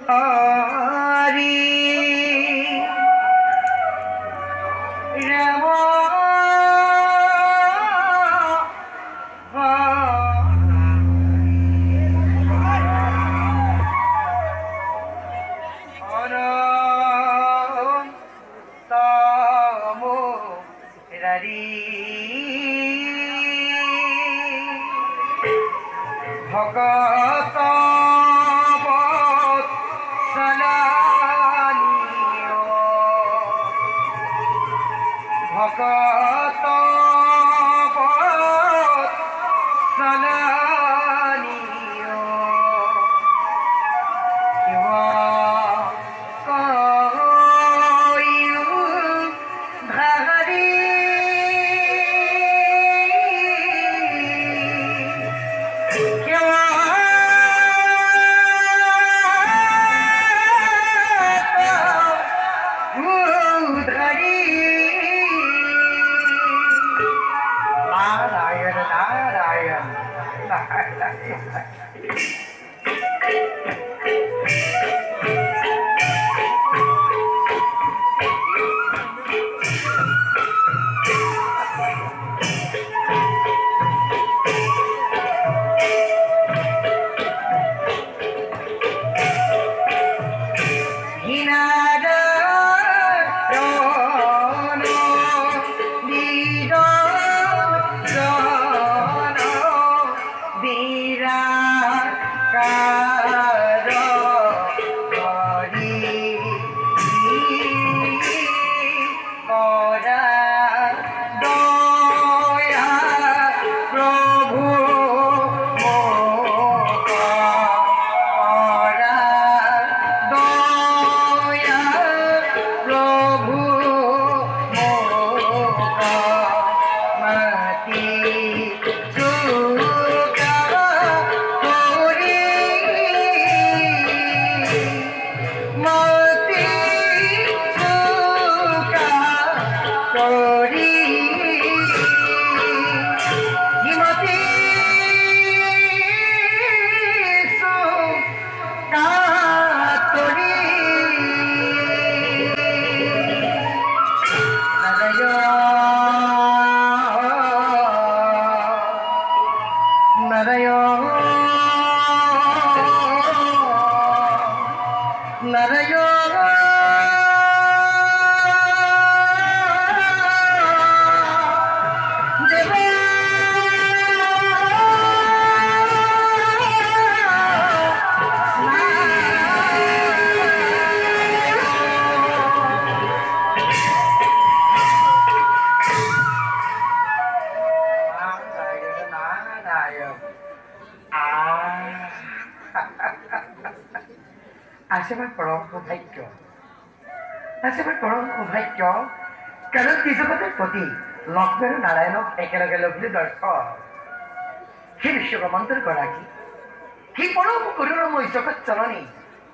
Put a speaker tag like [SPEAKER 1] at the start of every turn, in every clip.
[SPEAKER 1] হরি রাম ভগত বৎসলানীয় ভগত বৎসলানীয় আশীর্বাদ পরম সৌভাগ্য আশীর্বাদ পরম সৌভাগ্য কাৰণ ত্ৰিজগতৰ প্ৰতি লক্ষ্মী আৰু নাৰায়ণক একেলগে লভিলে দৰ্শন সেই বিশ্বব্ৰহ্মাণ্ডৰ গৰাকী সেই পৰম কৰুণাময় জগত জননী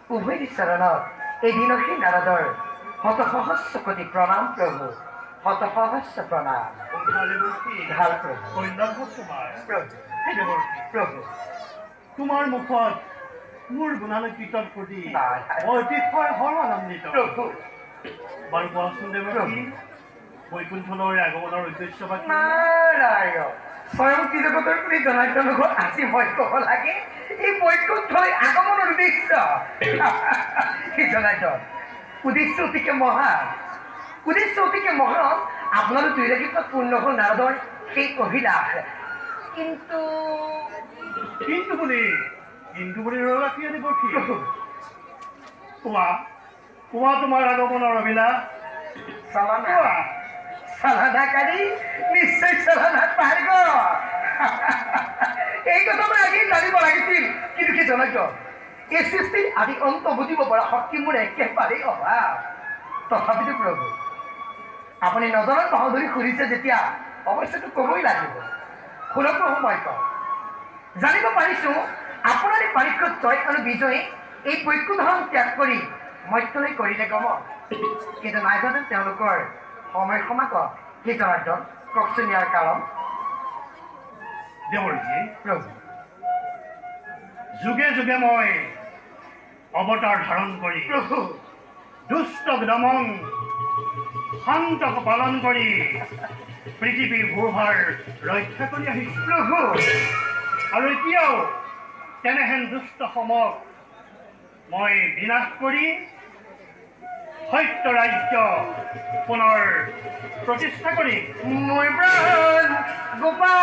[SPEAKER 1] উভয় চৰণত এদিন সেই নাৰদৰ শত সহস্ৰ কোটি প্ৰণাম প্ৰভু শত সহস্ৰ প্ৰণাম ভাল প্ৰভু প্ৰভু
[SPEAKER 2] তোমাৰ মুখত মোৰ গুণালৈ কীৰ্তন কৰি মই অতিশয় আনন্দিত বাৰু কোৱাচোন দেৱকী বৈকুণ্ঠলৈ আগমনৰ উদ্দেশ্য বা
[SPEAKER 1] নাৰায়ণ স্বয়ং ত্ৰিজগতৰ প্ৰতি জনাৰ্দনক আজি মই ক'ব লাগে এই বৈকুণ্ঠলৈ আগমনৰ উদ্দেশ্য সেই জনাৰ্দন উদ্দেশ্য অতিকে মহান আপোনালোক দুই লাগিব পূৰ্ণ হ'ল নাৰদৰ সেই অভিলাষ কিন্তু
[SPEAKER 2] বুলি ৰাখি আনিব কি কোৱা তোমাৰ আগমনৰ অভিলাষ
[SPEAKER 1] চালানাকাৰী নিশ্চয় চালানাত পাৰিব এই কথা মই আগেই জানিব লাগিছিল কিন্তু কি জনাৰ্দন এই সৃষ্টিৰ আদি অন্ত বুজিব পৰা শক্তি মোৰ একেবাৰেই অভাৱ তথাপিতো প্ৰভু আপুনি নজৰত নহয় ধৰি সুধিছে যেতিয়া অৱশ্যেতো ক'বই লাগিব শুনক প্ৰভু মই কওঁ জানিব পাৰিছোঁ আপোনাৰ এই পৰীক্ষাত জয় আৰু বিজয়ে এই বৈকুণ্ঠখন ত্যাগ কৰি মধ্যলৈ কৰিলে গমন কিন্তু নাই জানে তেওঁলোকৰ সময় সমাগত সেই জনাৰ্দন কওকচোন ইয়াৰ কাৰণ
[SPEAKER 2] দেৱৰজী
[SPEAKER 1] প্ৰভু
[SPEAKER 2] যুগে যুগে মই অৱতাৰ ধাৰণ কৰি
[SPEAKER 1] প্ৰভু
[SPEAKER 2] দুষ্টক দমন শান্তক পালন কৰি পৃথিৱীৰ ভূভাৰ ৰক্ষা কৰি আহিছোঁ
[SPEAKER 1] প্ৰভু
[SPEAKER 2] আৰু এতিয়াও তেনেহেন দুষ্ট সমক মই বিনাশ কৰি সত্য ৰাজ্য পুনৰ প্ৰতিষ্ঠা কৰিম
[SPEAKER 1] মোৰ প্ৰাণ গোপাল